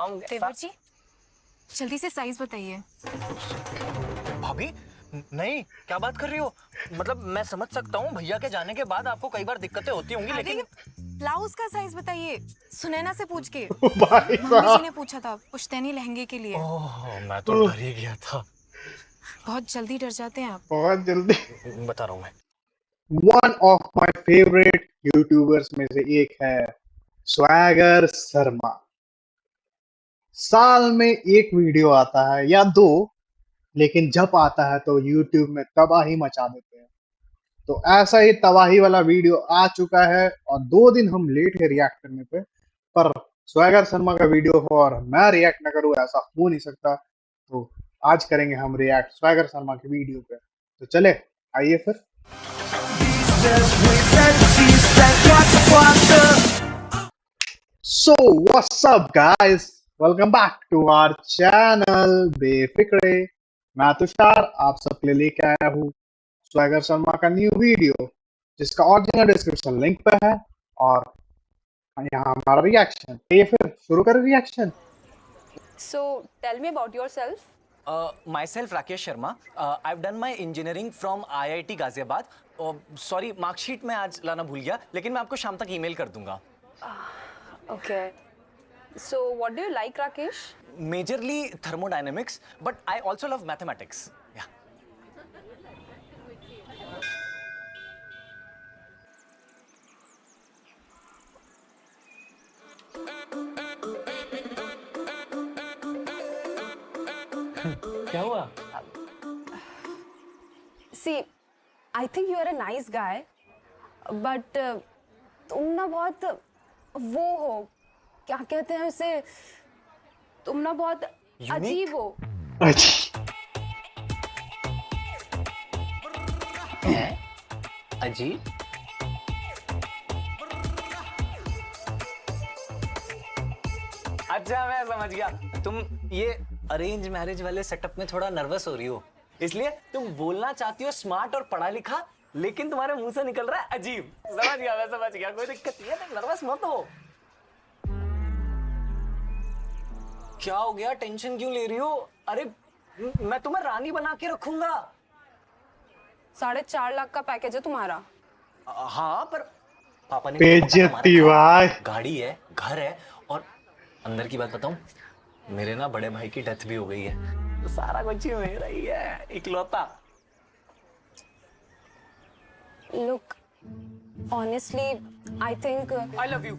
बताऊं देवर जी, जल्दी से साइज बताइए। भाभी नहीं, क्या बात कर रही हो? मतलब मैं समझ सकता हूँ भैया के जाने के बाद आपको कई बार दिक्कतें होती होंगी, लेकिन ब्लाउज का साइज बताइए, सुनैना से पूछ के। भाई मम्मी जी साहब। ने पूछा था पुश्तैनी लहंगे के लिए। ओह मैं तो डर ही गया था। बहुत जल्दी डर जाते हैं आप। बहुत जल्दी। बता रहा हूँ मैं। One of my favourite YouTubers में से एक है स्वैगर शर्मा। साल में एक वीडियो आता है या दो, लेकिन जब आता है तो यूट्यूब में तबाही मचा देते हैं। तो ऐसा ही तबाही वाला वीडियो आ चुका है और 2 दिन हम लेट है रिएक्ट करने पे। पर स्वैगर शर्मा का वीडियो हो और मैं रिएक्ट न करूं, ऐसा हो नहीं सकता। तो आज करेंगे हम रिएक्ट स्वैगर शर्मा के वीडियो पे। तो चले आइए फिर। So what's up guys? Welcome back to our channel Befikre. मैं तुषार आप सबके लिए लेके आया हूँ स्वैगर शर्मा का न्यू वीडियो, जिसका ओरिजिनल डिस्क्रिप्शन लिंक पे है। और यहाँ हमारा रिएक्शन। ये फिर शुरू करें reaction. So tell me about yourself. Myself Rakesh Sharma. I've done my engineering from IIT Ghaziabad. Sorry marksheet में आज लाना भूल गया, लेकिन मैं आपको शाम तक ईमेल कर दूंगा। Okay. So what do you like, Rakesh? Majorly thermodynamics, but I also love mathematics. Yeah. क्या हुआ? See, I think you are a nice guy, but तुम ना बहुत वो हो, क्या कहते हैं उसे, तुम ना बहुत अजीब हो। अच्छा, अजीब? अच्छा मैं समझ गया, तुम ये अरेंज मैरिज वाले सेटअप में थोड़ा नर्वस हो रही हो, इसलिए तुम बोलना चाहती हो स्मार्ट और पढ़ा लिखा, लेकिन तुम्हारे मुंह से निकल रहा है अजीब। समझ गया, मैं समझ गया, कोई दिक्कत नहीं है, नर्वस मत हो। क्या हो गया, टेंशन क्यों ले रही हो? अरे मैं तुम्हें रानी बना के रखूंगा। 4.5 लाख का पैकेज है तुम्हारा। हाँ पर पापा ने बेइज्जती भाई। गाड़ी है, घर है, और अंदर की बात बताऊं, मेरे ना बड़े भाई की डेथ भी हो गई है, तो सारा कुछ ही मेरा ही है, इकलौता। Look, honestly, I think I love you.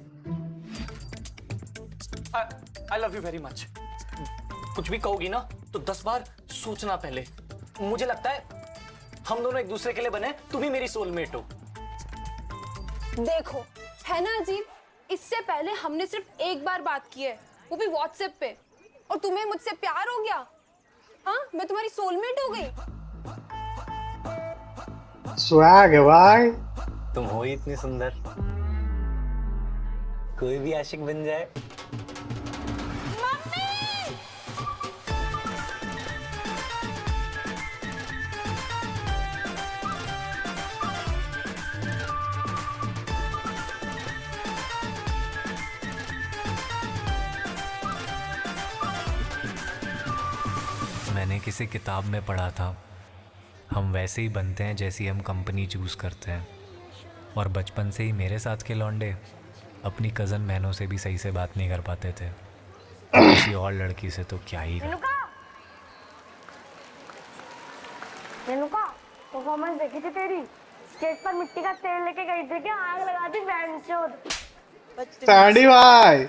I love you very much. कुछ भी कहोगी ना तो 10 बार सोचना पहले। मुझे लगता है हम दोनों एक दूसरे के लिए बने, तुम ही मेरी सोलमेट हो। देखो, है ना अजीब, इससे पहले हमने सिर्फ एक बार बात की है, वो भी व्हाट्सएप पे, और तुम्हें मुझसे प्यार हो गया। हाँ, मैं तुम्हारी सोलमेट हो गई। स्वैग है भाई। तुम हो ही इतनी सुंदर, कोई भी आशिक बन जाए। मैंने किसी किताब में पढ़ा था, हम वैसे ही बनते हैं जैसी हम कंपनी चूज करते हैं, और बचपन से ही मेरे साथ के लौंडे अपनी कज़न बहनों से भी सही से बात नहीं कर पाते थे, किसी और लड़की से तो क्या ही। रेणुका, परफॉर्मेंस देखी थी तेरी? स्टेज पर मिट्टी का तेल लेके गई थी क्या? आग लगा दी बैंड चोद। सैंडी भाई।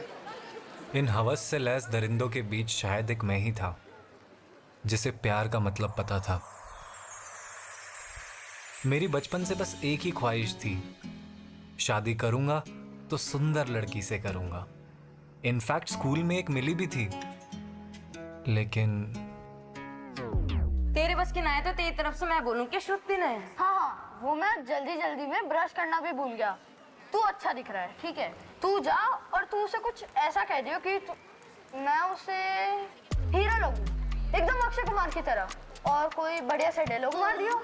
इन हवस से लैस दरिंदों के बीच शायद एक मैं ही था जिसे प्यार का मतलब पता था। मेरी बचपन से बस एक ही ख्वाहिश थी, शादी करूंगा तो सुंदर लड़की से करूंगा। इनफैक्ट स्कूल में एक मिली भी थी, लेकिन तेरे बस की ना है तो तेरी तरफ से मैं बोलूं कि श्रुति ने। हाँ, वो मैं जल्दी में ब्रश करना भी भूल गया। तू अच्छा दिख रहा है, ठीक है? तू जा और तू उसे कुछ ऐसा कह दियो कि मैं उसे हीरो लगूं, एकदम अक्षय कुमार की तरह, और कोई बढ़िया से डायलॉग मार दियो।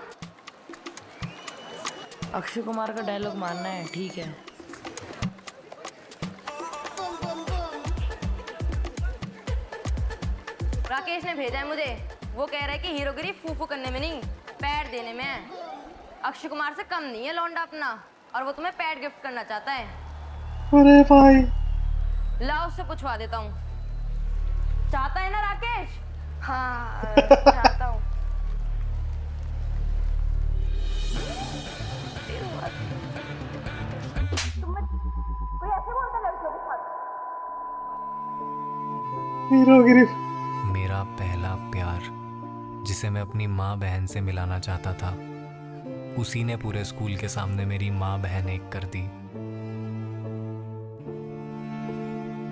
अक्षय कुमार का डायलॉग मारना है, ठीक है? राकेश ने भेजा है मुझे। वो कह रहा है कि हीरोगिरी फूफू करने में नहीं, पैड देने में है। अक्षय कुमार से कम नहीं है लौंडा अपना, और वो तुम्हें पैड गिफ्ट करना चाहता है। अरे भाई लाओ उससे पूछवा देता हूँ। चाहता है ना राकेश? हाँ चाहता हूँ। हीरोगिरी। मेरा पहला प्यार, जिसे मैं अपनी माँ बहन से मिलाना चाहता था, उसी ने पूरे स्कूल के सामने मेरी माँ बहन एक कर दी।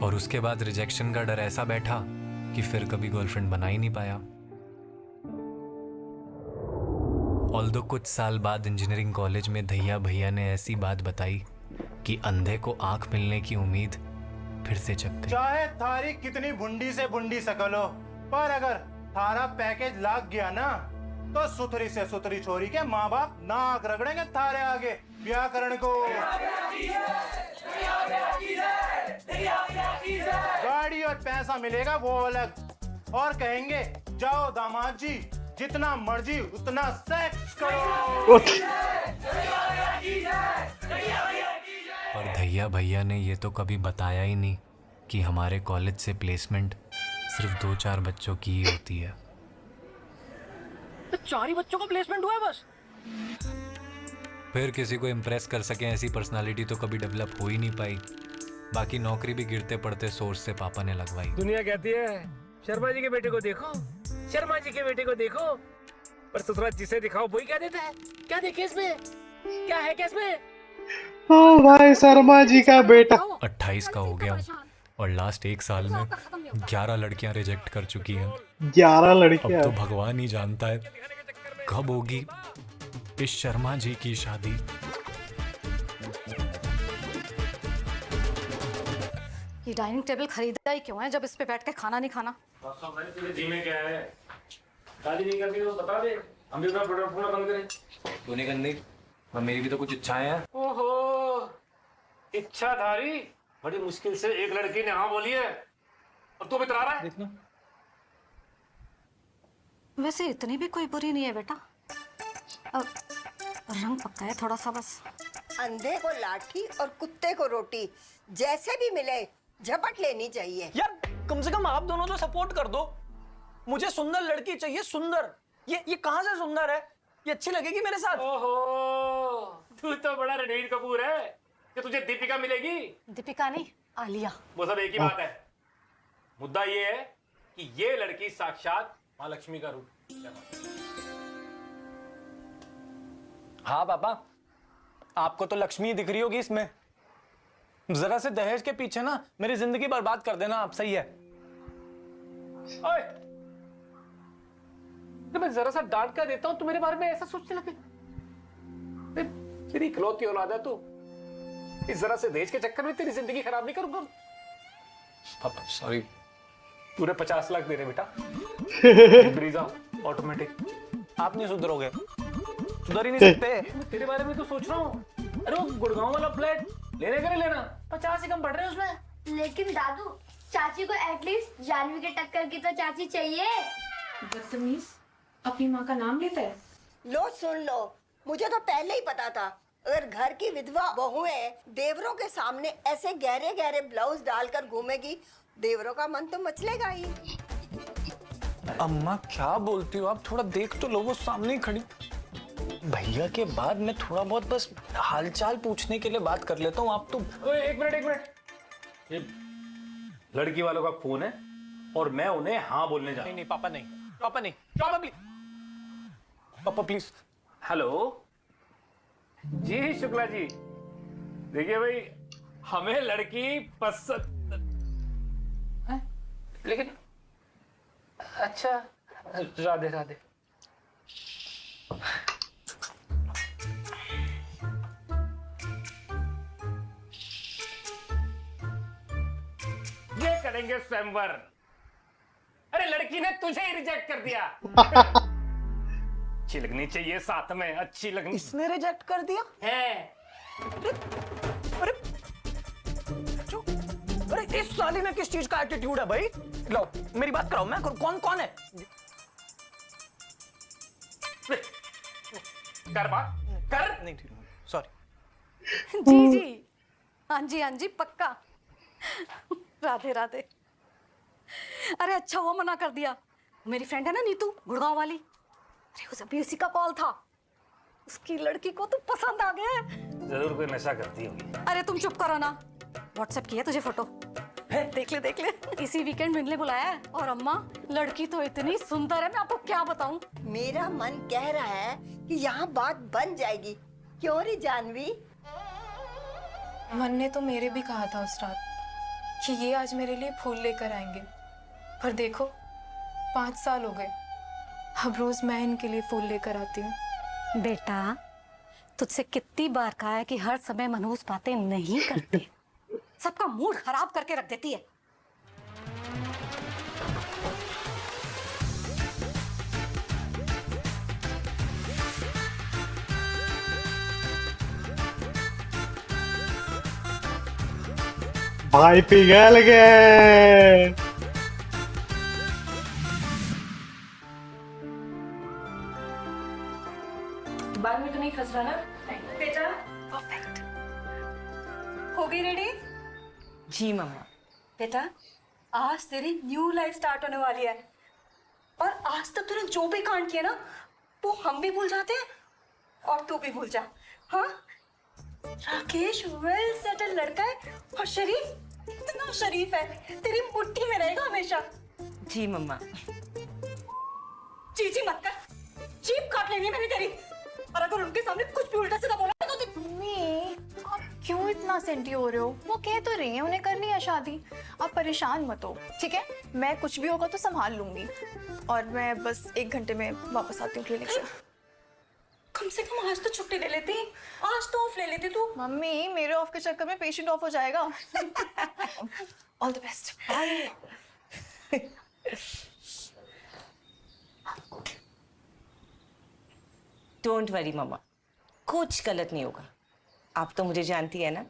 और उसके बाद रिजेक्शन का डर ऐसा बैठा कि फिर कभी गर्लफ्रेंड बना ही नहीं पाया। ऑल्दो कुछ साल बाद इंजीनियरिंग कॉलेज में धैया भैया ने ऐसी बात बताई कि अंधे को आंख मिलने की उम्मीद फिर से जग गई। चाहे थारी कितनी भुंडी से भुंडी सकल हो, पर अगर थारा पैकेज लाग गया ना, तो सुथरी से सुथरी छोरी के माँ बाप नाक रगड़ेंगे थारे आगे ब्याह करने को। गाड़ी और पैसा मिलेगा वो अलग, और कहेंगे जाओ दामाद जी जितना मर्जी उतना सेक्स करो। और धैया भैया ने ये तो कभी बताया ही नहीं कि हमारे कॉलेज से प्लेसमेंट सिर्फ 2-4 बच्चों की ही होती है। तो 4 ही बच्चों को प्लेसमेंट हुआ है बस। फिर किसी को इम्प्रेस कर सके ऐसी पर्सनालिटी तो कभी डेवलप हो ही नहीं पाई। बाकी नौकरी भी गिरते पड़ते सोर्स से पापा ने लगवाई। दुनिया कहती है शर्मा जी के बेटे को देखो, शर्मा जी के बेटे को देखो, पर ससुरा जिसे दिखाओ वही क्या देता है। क्या देखे इसमें, क्या है क्या इसमें? हाँ भाई शर्मा जी का बेटा 28 का हो गया हूँ और लास्ट 1 साल में 11 लड़कियां रिजेक्ट कर चुकी हैं। 11 अब लड़कियां। तो भगवान ही जानता है कब होगी इस शर्मा जी की शादी। ये डाइनिंग टेबल खरीदा ही क्यों है जब इस पे बैठ के खाना नहीं खाना? जी में क्या है, शादी नहीं करती तो बता दे, हम भी अपना प्रोडक्ट पूरा बंद करें। तू नहीं करनी, मेरी भी तो कुछ इच्छाएं हैं। ओहो, इच्छाधारी, बड़ी मुश्किल से एक लड़की ने हाँ बोली है और तू बितरा रहा है। देखना वैसे इतनी भी कोई बुरी नहीं है बेटा, अब रंग पक्का है थोड़ा सा बस। अंधे को लाठी और कुत्ते को रोटी, जैसे भी मिले झपट लेनी चाहिए। यार कम से कम आप दोनों तो सपोर्ट कर दो। मुझे सुंदर लड़की चाहिए, सुंदर। ये कहां से सुंदर है? ये अच्छी लगेगी मेरे साथ। ओहो, तू तो बड़ा रणवीर कपूर है कि तुझे दीपिका मिलेगी। दीपिका नहीं, आलिया। वो सब एक ही बात है। मुद्दा ये है कि ये लड़की साक्षात माँ लक्ष्मी का रूप। हाँ पापा, आपको तो लक्ष्मी दिख रही होगी इसमें। जरा से दहेज के पीछे ना मेरी जिंदगी बर्बाद कर देना आप, सही है? ओए, तो मैं जरा सा डांट कर देता हूं तो मेरे बारे में ऐसा सोचने लगे। तेरी इकलौती औलाद है तू, इस जरा से दहेज के चक्कर में तेरी जिंदगी खराब नहीं करूंगा। पापा सॉरी, पूरे 50 लाख दे रहे बेटा। Brezza automatic. आप नहीं सुधरोगे, सुधर ही नहीं सकते। मैं तेरे बारे में तो सोच रहा हूँ। अरे वो गुड़गांव वाला फ्लैट लेने का नहीं लेना, 50 ही कम पड़ रहे हैं उसमें। लेकिन दादू, चाची को एटलीस्ट जानवी के टक्कर की तो चाची चाहिए। बदतमीज, अपनी माँ का नाम लेता है। लो सुन लो, मुझे तो पहले ही पता था अगर घर की विधवा बहुएं देवरों के सामने ऐसे गहरे गहरे ब्लाउज डालकर घूमेगी, देवरों का मन तो मचलेगा ही। अम्मा क्या बोलती हो आप? थोड़ा देख तो लो, वो सामने ही खड़ी। भैया के बाद मैं थोड़ा बहुत बस हालचाल पूछने के लिए बात कर लेता हूँ। आप तो एक मिनट, ये लड़की वालों का फोन है और मैं उन्हें हाँ बोलने जा रहा हूं। नहीं पापा नहीं, पापा नहीं, पापा प्लीज, पापा प्लीज। हेलो जी शुक्ला जी, देखिए भाई हमें लड़की पसंद है, लेकिन अच्छा राधे राधे। ये करेंगे स्वयंवर। अरे लड़की ने तुझे ही रिजेक्ट कर दिया। अच्छी लगनी चाहिए साथ में, अच्छी लगनी। इसने रिजेक्ट कर दिया है। अरे अरे इस साली में किस चीज का एटीट्यूड है भाई? लो मेरी बात कराओ, मैं कौन कौन है? कर बात कर। नहीं सॉरी। जी जी, हाँ जी हाँ जी, पक्का। राधे राधे। अरे अच्छा वो मना कर दिया। मेरी फ्रेंड है ना नीतू, गुड़गांव वाली, अरे उसे भी उसी का कॉल था। उसकी लड़की को तो पसंद आ गया है। जरूर कोई नशा करती होगी। अरे तुम चुप करो ना, व्हाट्सएप किया तुझे फोटो है, देख ले देख ले। इसी वीकेंड मिलने बुलाया है। और अम्मा लड़की तो इतनी सुंदर है, मैं आपको क्या बताऊं। मेरा मन कह रहा है कि यहाँ बात बन जाएगी, क्यों रे जानवी? मन ने तो मेरे भी कहा था उस रात कि ये आज मेरे लिए फूल लेकर आएंगे, पर देखो 5 साल हो गए, अब रोज मैं इनके लिए फूल लेकर आती हूँ। बेटा तुझसे कितनी बार कहा है कि हर समय मनहूस बातें नहीं करते। सबका मूड खराब करके रख देती है। भाई पिघल गए। बाद में तो नहीं फंस रहा ना? बेटा परफेक्ट। हो गई रेडी? जी मम्मा। बेटा आज तेरी न्यू लाइफ स्टार्ट होने वाली है, और आज तक तूने जो भी कांड किया ना वो हम भी भूल जाते हैं और तू भी भूल जा। हाँ, राकेश वेल सेटल लड़का है और शरीफ, इतना शरीफ है, तेरी मुट्ठी में रहेगा हमेशा। जी मम्मा। जी जी मत कर, जीभ काट लेनी है मैंने तेरी, और अगर उनके सामने कुछ भी उल्टा सीधा बोला तो मम्मी आप क्यों इतना सेंटी हो रहे हो? वो कह तो रही है उन्हें करनी है शादी, आप परेशान मत हो, ठीक है? मैं कुछ भी होगा तो संभाल लूंगी, और मैं बस 1 घंटे में वापस आती हूँ क्लिनिक से। कम से कम आज तो छुट्टी ले लेती, आज तो ऑफ ले लेती तू। मम्मी मेरे ऑफ के चक्कर में पेशेंट ऑफ हो जाएगा। All the best, bye. Don't worry मम्मा, कुछ गलत नहीं होगा। आप तो मुझे जानती है ना।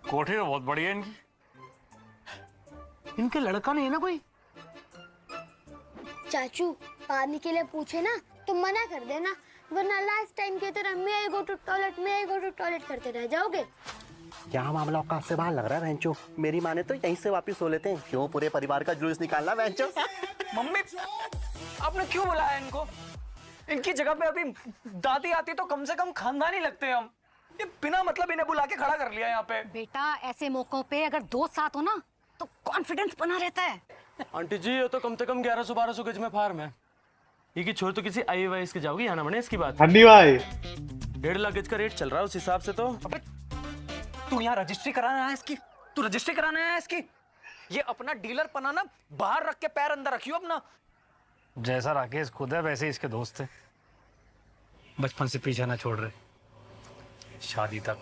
कोठी तो बहुत बढ़िया इनकी। इनके लड़का नहीं है ना कोई? चाचू पानी के लिए पूछे ना तो मना कर देना, वरना लास्ट टाइम की तरह मैं आई गो टू टॉयलेट करते रह जाओगे। क्या मामला औकात से बाहर लग रहा है बेंचो। मेरी माँ ने तो यहीं से वापस हो लेते हैं, क्यों पूरे परिवार का जुलूस निकालना बेंचो। मम्मी आपने क्यों बुलाया इनको? इनकी जगह पे अभी दादी आती तो कम से कम खानदानी लगते हम। ये बिना मतलब इन्हें बुला के खड़ा कर लिया यहाँ पे। बेटा ऐसे मौकों पे अगर दोस्त साथ हो ना तो कॉन्फिडेंस बना रहता है। आंटी जी ये तो कम से कम 1100-1200 गज में फार्म है। ये की छोड़ तो किसी IAS के जाओगी, आना बने इसकी बात। हड्डी भाई 1.5 लाख गज का रेट चल रहा है उस हिसाब से। तो अबे तू यहाँ रजिस्ट्री कराना है इसकी? तू रजिस्ट्री कराना है इसकी? ये अपना डीलर पना ना बाहर रख के पैर अंदर रखियो अपना। जैसा राकेश खुद है वैसे इसके दोस्त है, बचपन से पीछा ना छोड़ रहे, शादी तक।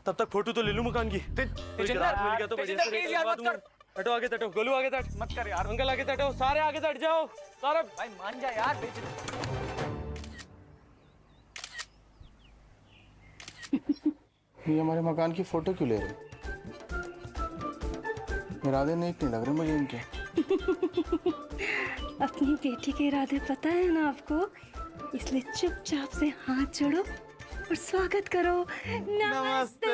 तब तक फोटो तो ले लूं मकान की। ग्राहक मिल गया तो बढ़िया से रेट लगवा दूंगा। हटो आगे तटो, गोलू आगे तट। मत कर यार। अंकल आगे तटो, सारे आगे तट जाओ सारे। भाई मान जा यार, बेच ये हमारे मकान की फोटो क्यों ले रहे? इरादे नेक नहीं लग रहे मुझे इनके। अपनी बेटी के इरादे पता है ना आपको, इसलिए चुपचाप से हाथ जोड़ो और स्वागत करो। नमस्ते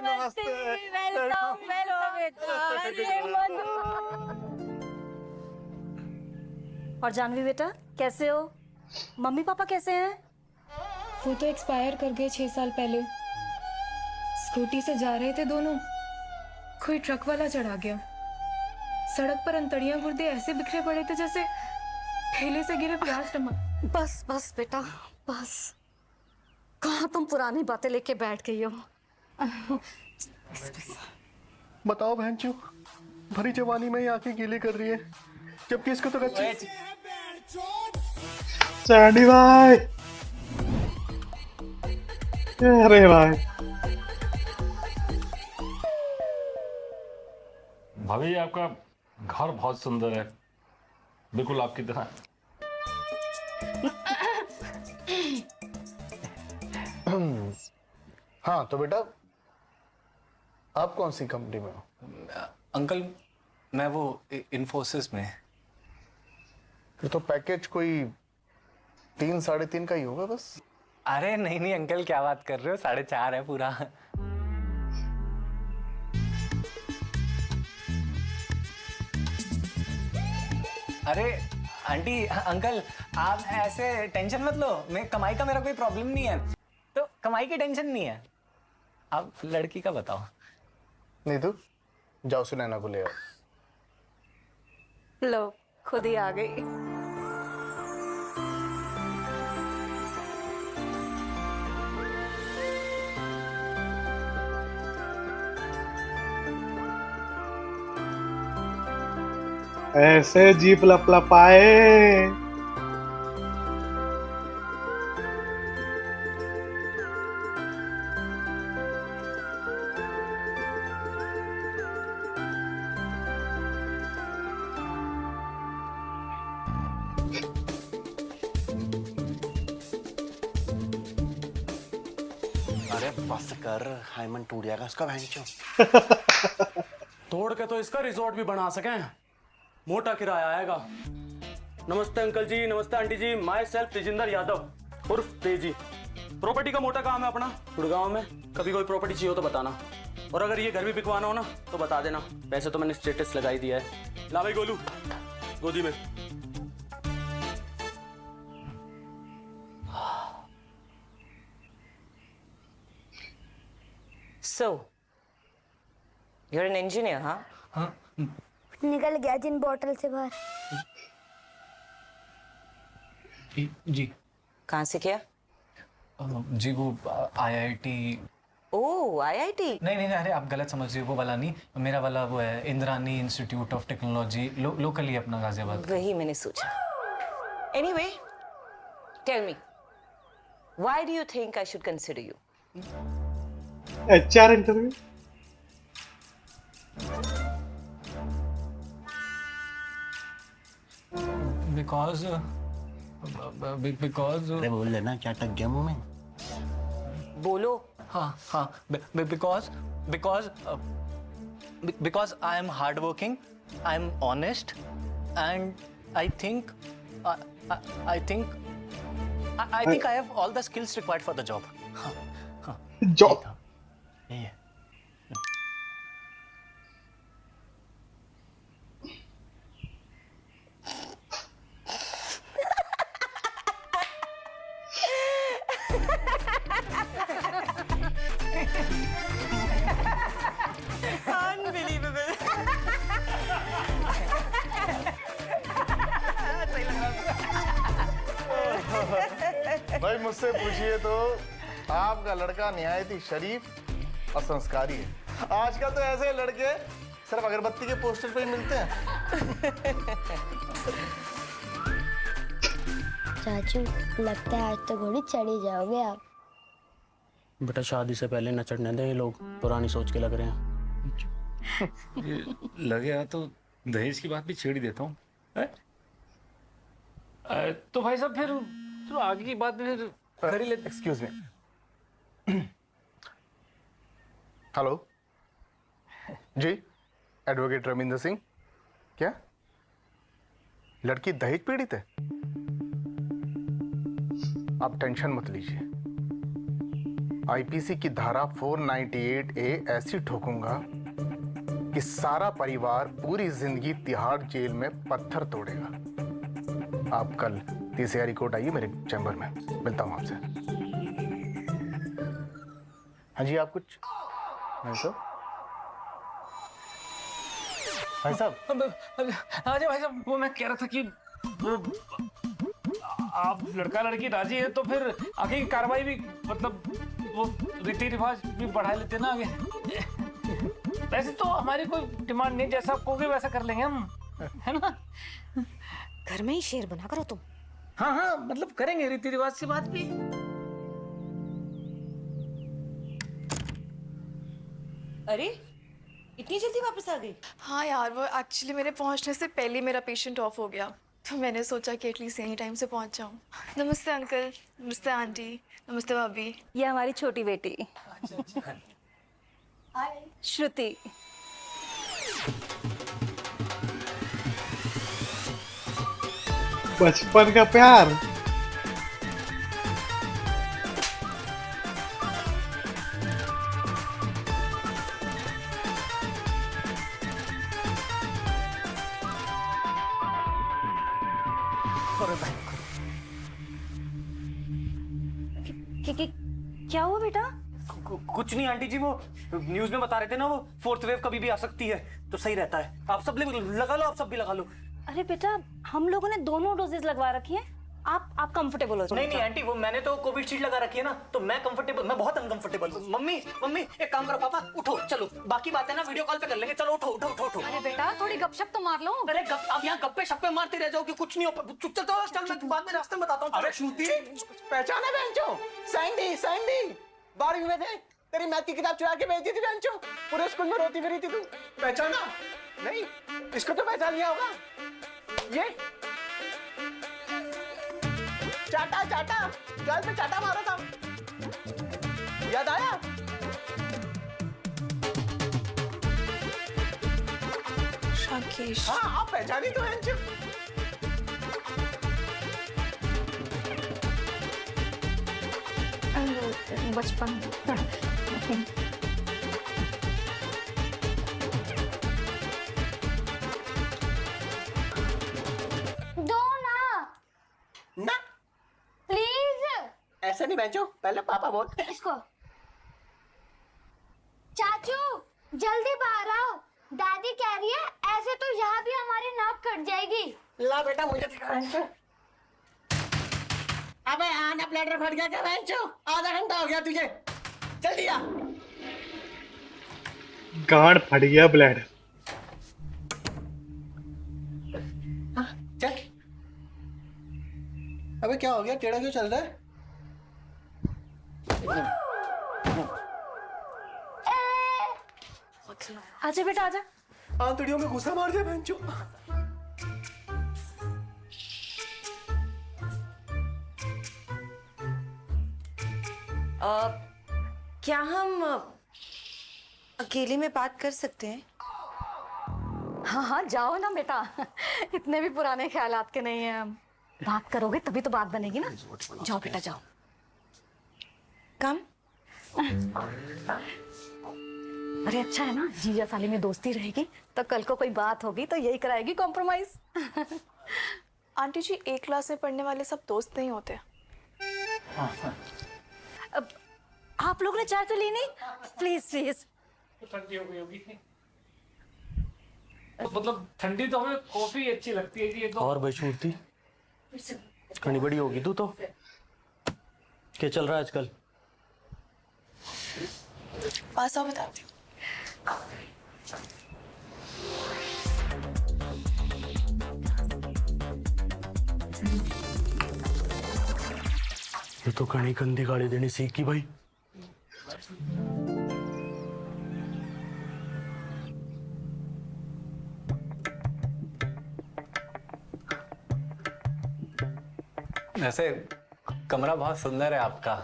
नमस्ते, वेलकम वेलकम बेटा। और जानवी बेटा कैसे हो? मम्मी पापा कैसे हैं? वो तो एक्सपायर कर गए 6 साल पहले। स्कूटी से जा रहे थे दोनों, कोई ट्रक वाला चढ़ा गया। सड़क पर अंतड़ियां गुर्दे ऐसे बिखरे पड़े थे जैसे ठेले से गिरे प्याज टमाटर। बस बस बेटा बस, कहाँ तुम पुरानी बातें लेके बैठ गई हो। बताओ बहन चो, भरी जवानी में ही आंखें गीली कर रही है, जबकि इसको तो अच्छी। सैंडी भाई, अरे भाई भाभी आपका घर बहुत सुंदर है, बिल्कुल आपकी तरह। हाँ तो बेटा, आप कौन सी कंपनी में हो? अंकल मैं वो इन्फोसिस में। फिर तो पैकेज कोई 3-3.5 का ही होगा बस। अरे नहीं नहीं अंकल, क्या बात कर रहे हो, 4.5 है पूरा। अरे आंटी अंकल आप ऐसे टेंशन मत लो, मैं कमाई का मेरा कोई प्रॉब्लम नहीं है, तो कमाई की टेंशन नहीं है, आप लड़की का बताओ। नहीं तो जाओ सुनैना को ले आओ। लो खुद ही आ गई। ऐसे जीप लपलपाए। अरे बस कर, हाइमन टूट जाएगा उसका भैंचो। तोड़ के तो इसका रिजॉर्ट भी बना सकें, मोटा किराया आएगा। नमस्ते अंकल जी, नमस्ते aunty ji, myself Tejinder Yadav उर्फ तेजी। प्रॉपर्टी का मोटा काम है अपना गुड़गांव में, कभी कोई प्रॉपर्टी चाहिए हो तो बताना, और अगर ये घर भी बिकवाना हो ना तो बता देना। वैसे तो मैंने स्टेटस लगा ही दिया है। ला भाई गोलू, गोदी में। So, you're an engineer, huh? हाँ निकल गया जिन बोतल से बाहर। जी। कहाँ से किया? जी वो IIT। ओह IIT। नहीं नहीं अरे आप गलत समझ रहे हो, वो वाला नहीं, मेरा वाला वो है Indrani institute of technology, locally अपना गाजियाबाद। वही मैंने सोचा। Anyway, tell me, why do you think I should consider you? HR interview. Because अरे बोल लेना, क्या टक गया मुंह में। बोलो। हाँ हाँ because I am hardworking, I am honest, and I think I think I have all the skills required for the job. Job. यही है। Unbelievable. भाई मुझसे पूछिए तो आपका लड़का निहायत ही शरीफ और संस्कारी है। आजकल तो ऐसे लड़के सिर्फ अगरबत्ती के पोस्टर पे ही मिलते हैं। चाचू लगता है आज तो घोड़ी चढ़ी जाओगे आप। बेटा शादी से पहले न चढ़ने दें, ये लोग पुरानी सोच के लग रहे हैं। लगे यार तो दहेज की बात भी छेड़ ही देता हूँ। तो भाई साहब फिर तो आगे की बात फिर कर ही लेते। Excuse me. हेलो जी, एडवोकेट रविंद्र सिंह। क्या लड़की दहेज पीड़ित है? आप टेंशन मत लीजिए, आईपीसी की धारा 498A ऐसी ठोकूंगा कि सारा परिवार पूरी जिंदगी तिहाड़ जेल में पत्थर तोड़ेगा। आप कल TCRE कोर्ट आइए मेरे चैम्बर में, मिलता हूं आपसे। हाँ जी, आप कुछ भाई साहब? भाई साहब हाँ जी भाई साहब, वो मैं कह रहा था कि वो आप लड़का लड़की राजी है तो फिर आगे की कार्रवाई भी, मतलब वो रीति रिवाज भी बढ़ा लेते ना आगे। वैसे तो हमारी कोई डिमांड नहीं, जैसा आप कहोगे वैसा कर लेंगे हम, है ना? घर में ही शेर बना करो तुम। हाँ हाँ मतलब करेंगे रीति रिवाज से बात भी। अरे इतनी जल्दी वापस आ गई? हाँ यार, वो एक्चुअली मेरे पहुंचने से पहले ही मेरा पेशेंट ऑफ हो गया, तो मैंने सोचा कि एटलीस्ट यही टाइम से पहुंच जाऊं। नमस्ते अंकल, नमस्ते आंटी, नमस्ते भाभी। ये हमारी छोटी बेटी श्रुति। बचपन का प्यार। क्या हुआ बेटा? कुछ नहीं आंटी जी, वो न्यूज में बता रहे थे ना, वो फोर्थ वेव कभी भी आ सकती है, तो सही रहता है। आप सब लगा लो, आप सब भी लगा लो। अरे बेटा, हम लोगों ने दोनों डोजेस लगवा रखी हैं। आप कंफर्टेबल हो जाओ। नहीं आंटी, वो मैंने तो कोविशील्ड लगा रखी है ना, तो मैं कंफर्टेबल, मैं बहुत अनकंफर्टेबल हूँ। मम्मी एक काम करो, पापा उठो, चलो बाकी बातें ना वीडियो कॉल पे कर लेंगे। चलो उठो उठो उठो उठो। अरे बेटा, थोड़ी गपशप तो मार लो। अरे अब यहाँ गप्पे शप्पे मारते रह जाओ कि कुछ नहीं हो। चल मैं बाद में रास्ते में बताता हूँ। अरे श्रुति, पहचाना बेंचो? सैंडी 12वीं में थे, तेरी मैथ की किताब चुरा के बेचती थी बेंचो, पूरे स्कूल में रोती फिरी थी तू। पहचाना? नहीं, इसको तो पहचान लिया होगा। ये चाटा गर्ल पे चाटा मारा था, याद आया? राकेश। हाँ, आप पहचानी तो बेंचो। बचपन। दो ना प्लीज। ऐसे नहीं बेंचो, पहले पापा बोल। इसको। चाचू जल्दी बाहर आओ, दादी कह रही है ऐसे तो यहाँ भी हमारी नाक कट जाएगी। ला बेटा, मुझे दिखा। अबे आना, प्लेटर फट गया क्या बेंचो? आधा घंटा हो गया तुझे, जल्दी आ। गांड फट गया ब्लैड। चल। अबे क्या हो गया, टेढ़ा क्यों चल रहा है? आजा बेटा आजा। आंतड़ियों में घुसा मार दे बेंचो। क्या हम अकेले में बात कर सकते हैं? हाँ जाओ ना बेटा, इतने भी पुराने ख्यालात के नहीं है हम। बात करोगे तभी तो बात बनेगी ना। जाओ बेटा जाओ। कम। अरे अच्छा है ना, जीजा साली में दोस्ती रहेगी तो कल को कोई बात होगी तो यही कराएगी कॉम्प्रोमाइज। आंटी जी, एक क्लास में पढ़ने वाले सब दोस्त नहीं होते। अब आप लोग ने चाय तो ली नहीं? प्लीज। ठंडी हो गई होगी। मतलब ठंडी तो हमें कॉफी अच्छी लगती है जी। ये तो और भाई छूटती घनी बड़ी होगी तू तो। क्या चल रहा है आजकल? पास आओ, बताती हूँ। ये तो कहीं गंदी गाड़ी देनी सीख की भाई। वैसे कमरा बहुत सुंदर है आपका।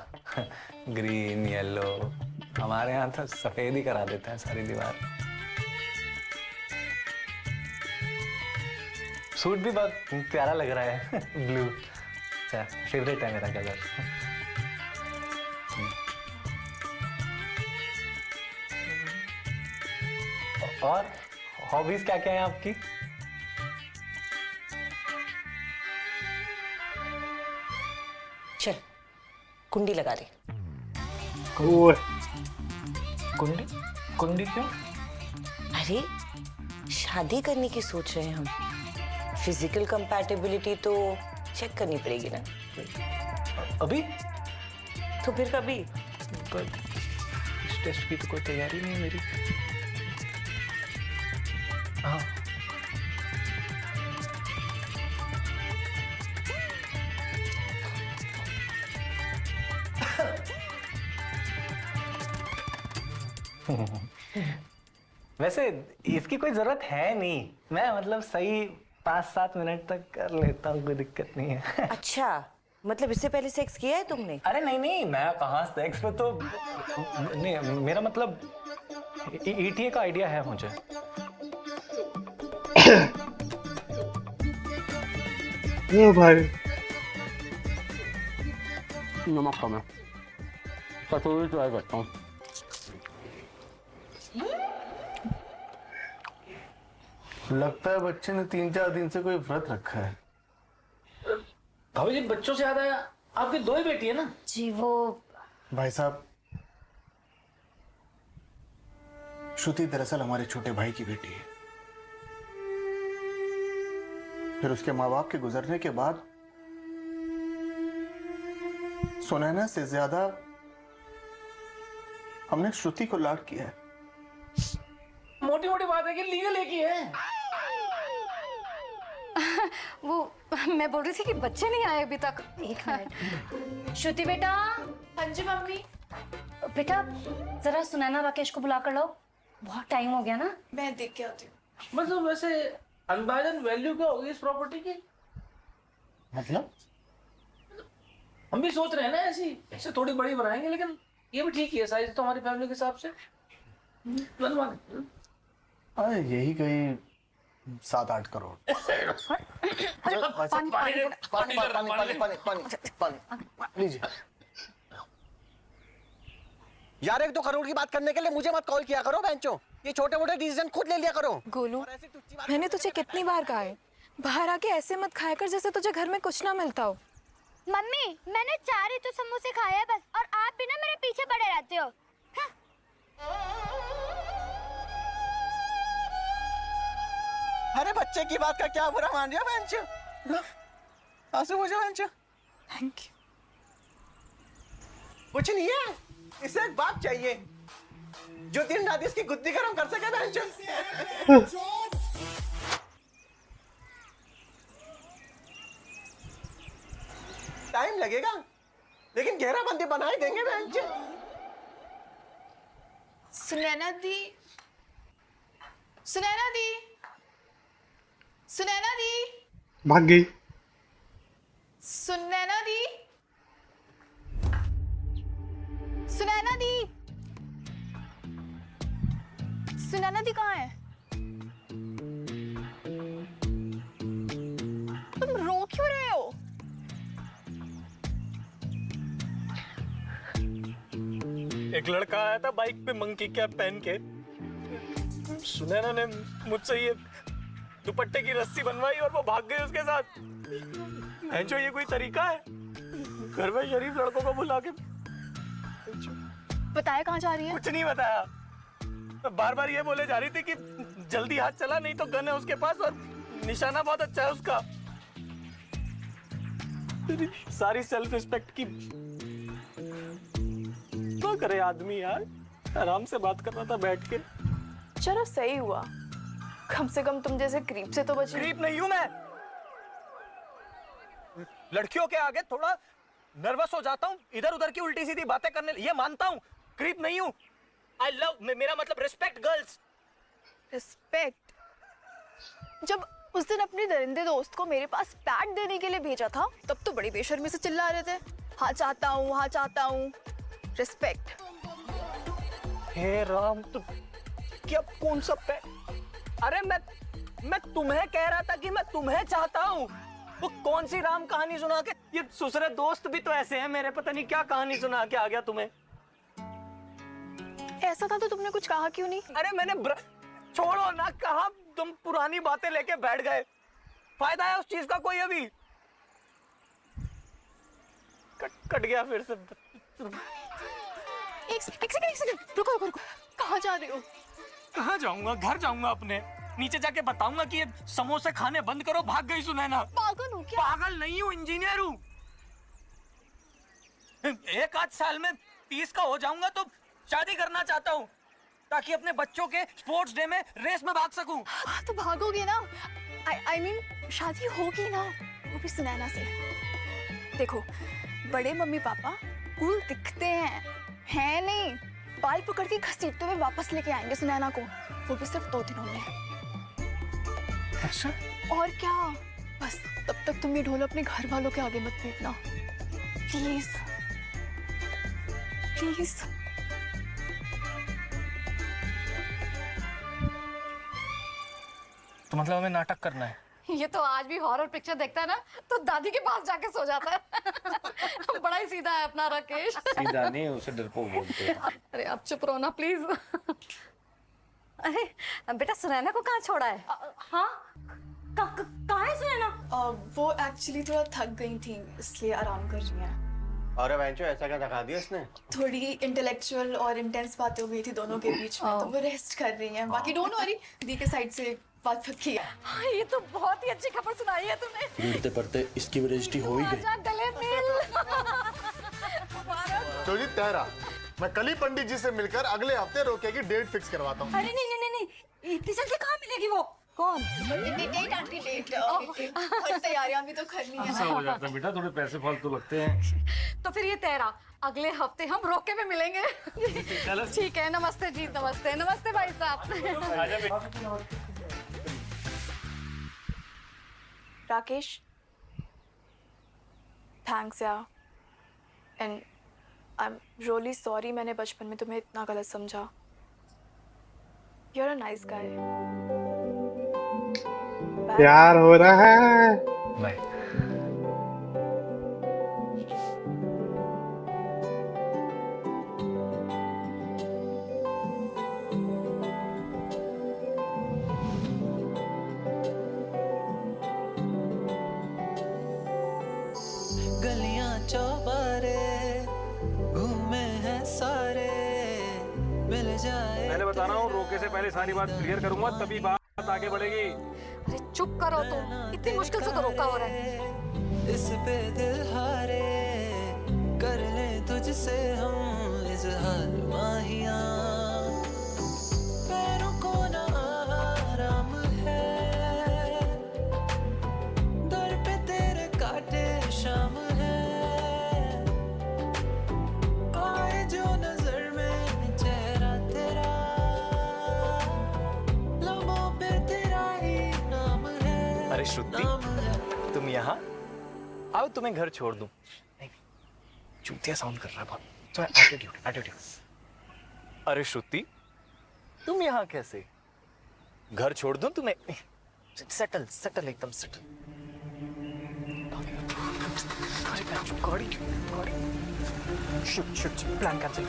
ग्रीन येलो, हमारे यहाँ तो सफेद ही करा देते हैं सारी दीवार। सूट भी बहुत प्यारा लग रहा है। ब्लू, अच्छा फेवरेट है मेरा कलर। और हॉबीज क्या क्या है आपकी? चल कुंडी लगा ले। कुंडी? कुंडी क्यों? अरे शादी करने की सोच रहे हैं हम, फिजिकल कंपैटिबिलिटी तो चेक करनी पड़ेगी ना। अभी? तो फिर कभी? इस टेस्ट की तो कोई तैयारी नहीं है मेरी। हाँ वैसे इसकी कोई जरूरत है नहीं, मैं मतलब सही 5-7 मिनट तक कर लेता हूँ, कोई दिक्कत नहीं है। अच्छा, मतलब इससे पहले सेक्स किया है तुमने? अरे नहीं नहीं, मैं कहाँ सेक्स पे तो नहीं, मेरा मतलब ETA का आइडिया है मुझे। ओ भाई नमक कम है, कचौड़ी ट्राई करता हूँ। लगता है बच्चे ने 3-4 दिन से कोई व्रत रखा है। भाभी जी, बच्चों से याद आया, आपकी 2 ही बेटी है ना? जी वो भाई साहब, श्रुति दरअसल हमारे छोटे भाई की बेटी है। फिर उसके माँ बाप के गुजरने के बाद सुनैना से ज्यादा हमने श्रुति को लाड किया है। मोटी मोटी बात है कि लीगल एक ही है। वो मैं बोल रही थी कि बच्चे नहीं आए अभी तक। एक मिनट श्रुति बेटा। हाँ जी मम्मी। बेटा जरा सुनैना राकेश को बुला कर लो, बहुत टाइम हो गया ना। मैं देख के आती हूँ। मतलब वैसे अंदाजन वैल्यू क्या होगी इस प्रॉपर्टी की? मतलब हम भी सोच रहे हैं ना ऐसी, इससे थोड़ी बड़ी बनाएंगे, लेकिन ये भी ठीक ही है साइज तो हमारी फैमिली के हिसाब से बनवा दें। यही कहीं 7-8 करोड़। पानी लीजिए। यार 1-2 करोड़ की बात करने के लिए मुझे मत कॉल किया करो बेंचो, ये छोटे मोटे डिसीजन खुद ले लिया करो। गोलू, मैंने तुझे कितनी बार कहा है, बाहर आके ऐसे मत खाया कर जैसे तुझे घर में कुछ ना मिलता हो। मम्मी मैंने 4 ही तो समोसे खाए हैं बस, और आप भी ना मेरे पीछे पड़े रहते हो। अरे बच्चे की बात का क्या बुरा मान रही हो बेंचो? लो आंसू मुझे बेंचो। Thank you. कुछ नहीं है, इसे एक बाप चाहिए जो दिन रात इसकी गुद्दी गरम कर सके बेंचो। टाइम लगेगा लेकिन घेराबंदी बना ही देंगे बेंचो। सुनैना दी, सुनैना दी, सुनैना दी, भाग गई। सुनैना दी, सुनैना दी, सुनैना दी कहाँ है? तुम रो क्यों रहे हो? एक लड़का आया था बाइक पे मंकी कैप पहन के, सुनैना ने मुझसे ये दुपट्टे की रस्सी बनवाई और वो भाग गई उसके साथ। जो ये कोई तरीका है घर में शरीफ लड़कों को बुला के? बताया कहाँ जा रही है? कुछ नहीं बताया, बार बार ये बोले जा रही थी कि जल्दी हाथ चला नहीं तो गन है उसके पास और निशाना बहुत अच्छा है उसका। सारी सेल्फ रिस्पेक्ट की क्या करे आदमी यार, आराम से बात कर रहा था बैठ के। चलो सही हुआ, कम से कम तुम जैसे क्रीप से तो बची। क्रीप नहीं हूं मैं, लड़कियों के आगे थोड़ा नर्वस हो जाता हूँ, इधर उधर की उल्टी सीधी बातें करने, ये मानता हूँ। क्रीप नहीं हूँ, आई लव, मेरा मतलब रिस्पेक्ट गर्ल्स। रिस्पेक्ट? जब उस दिन अपने दरिंदे दोस्त को मेरे पास पैड देने के लिए भेजा था तब तो बड़ी बेशर्मी से चिल्ला रहे थे, हाँ चाहता हूँ, हाँ चाहता हूँ। रिस्पेक्ट? हे राम, तो क्या कौन सा पैड? अरे मैं तुम्हें कह रहा था कि मैं तुम्हें चाहता हूँ। वो कौन सी राम कहानी सुना के, ये दूसरे दोस्त भी तो ऐसे हैं मेरे, पता नहीं क्या कहानी सुना के आ गया तुम्हें। ऐसा था तो तुमने कुछ कहा क्यों नहीं? अरे मैंने छोड़ो ना, कहा तुम पुरानी बातें लेके बैठ गए, फायदा है उस चीज का कोई? अभी कट गया फिर से। एक सेकंड, रुको, कहाँ जा रहे हो? कहाँ जाऊंगा? घर जाऊंगा अपने, नीचे जाके बताऊंगा कि ये समोसे खाने बंद करो। भाग गई सुनैना। पागल हो क्या? पागल नहीं हूँ, इंजीनियर हूँ। 1 आध साल में 30 का हो जाऊंगा तो शादी करना चाहता हूँ ताकि अपने बच्चों के स्पोर्ट्स डे में रेस में भाग सकूं। हाँ तो भागोगे ना, I mean शादी होगी ना, वो भी सुनैना से। देखो बड़े मम्मी पापा कूल दिखते हैं नहीं, बाल पकड़ के घसीटते हुए वापस लेके आएंगे सुनैना को। वो भी सिर्फ 2 दिनों में। अच्छा और क्या, बस तब तक तुम ये ढोल अपने घर वालों के आगे मत पीटना, प्लीज प्लीज। तो मतलब हमें नाटक करना है? ये तो आज भी हॉरर पिक्चर देखता है ना तो दादी के पास जाके सो जाता है। बड़ा ही सीधा है अपना राकेश। सीधा नहीं, उसे डरपोक बोलते हैं। अरे अब चुप रहो ना प्लीज। अरे बेटा सुनैना को कहाँ छोड़ा है? हाँ कहाँ है सुनैना? वो एक्चुअली थोड़ा थक गई थी इसलिए आराम कर रही हैं। अरे बेंचो ऐसा क्या दिखा दिया इसने? थोड़ी इंटेलेक्चुअल और इंटेंस बातें हो गई थी दोनों के बीच में, तो वो रेस्ट कर रही हैं। बाकी डोंट वरी, दी के साइड से बात पक्की है। हाँ, ये तो बहुत ही अच्छी खबर सुनाई है तुमने। ढूंढते पढ़ते इसकी भी रजिस्ट्री हो ही गई। आजा गले मिल। तो जी तेरा मैं कल ही पंडित जी से मिलकर अगले हफ्ते रोके की डेट फिक्स करवाता हूँ। अरे नहीं नहीं नहीं, इतनी जल्दी कहाँ मिलेगी वो? कौन? डेट आंटी डेट, और तैयारियां भी तो करनी है। ऐसा हो जाता है बेटा, थोड़े पैसे फालतू लगते हैं। तो फिर ये तेरा अगले हफ्ते हम रोके में मिलेंगे। ठीक है, नमस्ते जी, नमस्ते नमस्ते भाई साहब। राकेश, थैंक्स यार, and I am really sorry मैंने बचपन में तुम्हें इतना गलत समझा। You are a nice guy. प्यार हो रहा है। बाय। गलियां चौबारे घूमे हैं सारे, मिल जाए। मैंने बता रहा हूँ, रोके से पहले सारी बात क्लियर करूंगा तभी बात आगे बढ़ेगी। अरे चुप करो तुम, इतनी मुश्किल से तो रोका हो रहा है। इस पे दिल हारे, कर ले तुझसे हम इजहार माहिया। पैरों को ना आराम है, दर पे तेरे काटे शाम है। आए जो नजर में चेहरा तेरा, लबों पे तेरा ही नाम है। अरे श्रुति, तुम यहाँ आओ, तुम्हें घर छोड़ दूं। नहीं, चूतिया साउंड कर रहा है बहुत। तो एटीट्यूड। अरे श्रुति, तुम यहाँ कैसे? घर छोड़ दूं तुम्हें? सेटल एकदम सेटल। अरे गाड़ी शुट प्लान कैंसिल।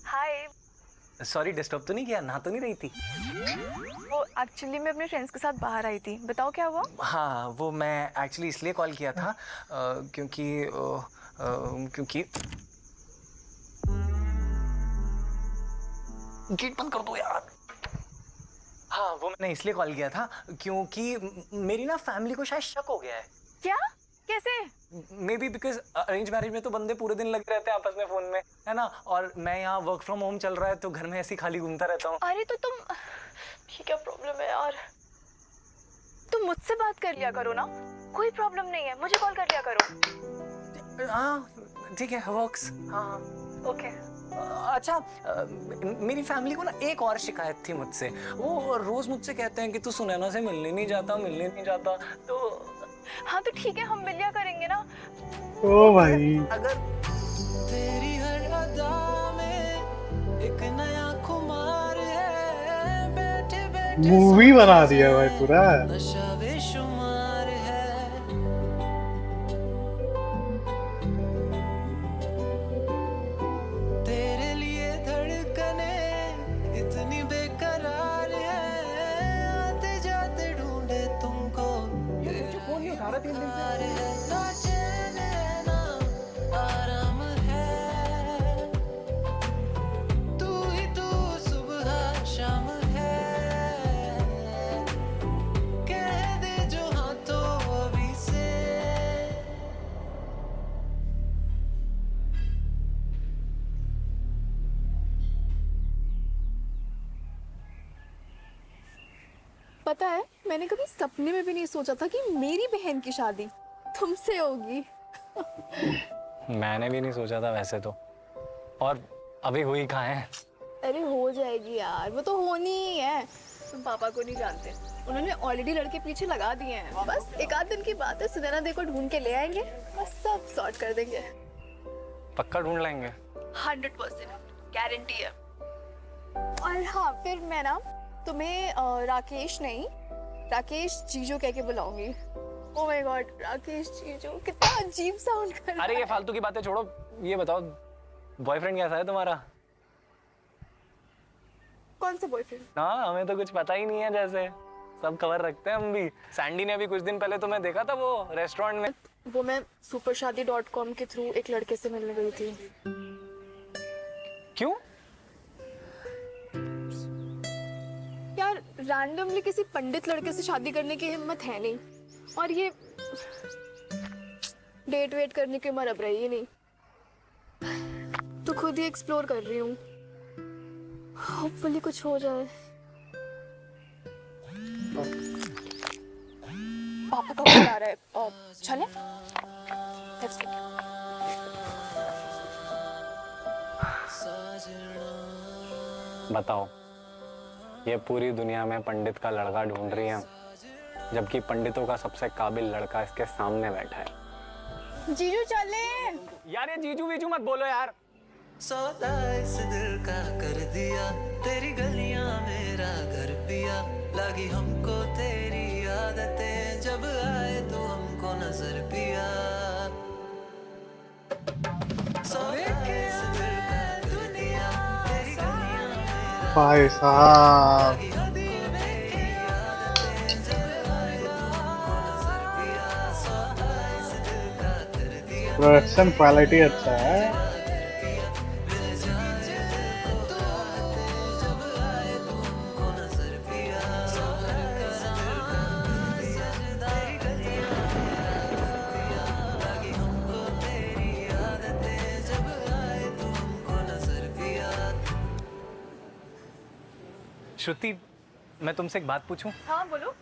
हाय। सॉरी, डिस्टर्ब तो नहीं किया? नहा तो नहीं रही थी? वो एक्चुअली मैं अपने फ्रेंड्स के साथ बाहर आई थी। बताओ क्या हुआ? हाँ, वो मैं एक्चुअली इसलिए कॉल किया था क्योंकि गेट बंद कर दो यार। हाँ, वो मैंने इसलिए कॉल किया था क्योंकि मेरी ना फैमिली को शायद शक हो गया है। क्या? कैसे? May be because arrange marriage में तो बंदे पूरे दिन लगे रहते हैं आपस में फोन में, है ना? और मैं यहाँ वर्क फ्रॉम होम चल रहा है तो घर में ऐसे ही खाली घूमता रहता हूँ। अरे तो तुम, ये क्या प्रॉब्लम है यार? तुम मुझसे बात कर लिया करो ना, कोई प्रॉब्लम नहीं है, मुझे कॉल कर लिया करो। हाँ ठीक है, वर्क्स। हाँ ओके। अच्छा, मेरी फैमिली को ना एक और शिकायत थी मुझसे। वो रोज मुझसे कहते हैं कि तू सुनैना से मिलने नहीं जाता। तो हाँ तो ठीक है, हम मिल लिया करेंगे ना। ओ भाई, अगर तेरी हर अदा में एक नया खुमार है, बैठे मूवी बना दिया भाई पूरा। नशा बेशुमार है। तेरे लिए धड़कने इतनी बेकरार है, आते जाते ढूंढे तुमको। फोन नहीं उठा रहा 3 दिन से। ना चैन है ना आराम है, तू ही तू सुबह शाम है। कह दे जो हाँ तो अभी से। पता है मैंने कभी सपने में भी नहीं सोचा था कि मेरी बहन की शादी तुमसे होगी। मैंने भी नहीं सोचा था वैसे तो, और अभी हुई कहाँ है। अरे हो जाएगी यार, वो तो होनी ही है। तुम पापा को नहीं जानते, उन्होंने ऑलरेडी लड़के पीछे लगा दिए हैं। बस एक आध दिन की बात है, सुनैना देखो ढूंढ के ले आएंगे, बस सब सॉर्ट कर देंगे। पक्का ढूंढ लाएंगे? 100% गारंटी है। और हाँ, फिर मैं ना तुम्हें राकेश नहीं, राकेश जीजू कह के बुलाऊंगी। ओह माय गॉड, राकेश जीजू, कितना अजीब साउंड कर रहा है। अरे ये फालतू की बातें छोड़ो, ये बताओ बॉयफ्रेंड कैसा है तुम्हारा? कौन सा बॉयफ्रेंड? हाँ, हमें तो कुछ पता ही नहीं है, जैसे सब खबर रखते हैं हम भी। सैंडी ने अभी कुछ दिन पहले तुम्हें देखा था वो रेस्टोरेंट में। वो मैं supershadi.com के थ्रू एक लड़के से मिलने गई थी। क्यों? यार रैंडमली किसी पंडित लड़के से शादी करने की हिम्मत है नहीं, और ये डेट वेट करने की उम्र अब रही ही नहीं, तो खुद ही एक्सप्लोर कर रही हूँ। होपफुली कुछ हो जाए। पापा का कॉल आ रहा है, चले? Let's go. बताओ, ये पूरी दुनिया में पंडित का लड़का ढूंढ रही है, जबकि पंडितों का सबसे काबिल लड़का इसके सामने बैठा है। जीजू चले। यार ये जीजू वीजू मत बोलो यार। सौदा इस दिल का कर दिया, तेरी गलियां मेरा घर पिया, लगी हमको तेरी आदतें, जब आए तो हमको नजर पिया। सौदा इस दिल का कर दिया, तेरी गलियां मेरा भाई साहब प्रोडक्शन क्वालिटी अच्छा है। श्रुति, मैं तुमसे एक बात पूछूं? हाँ बोलो।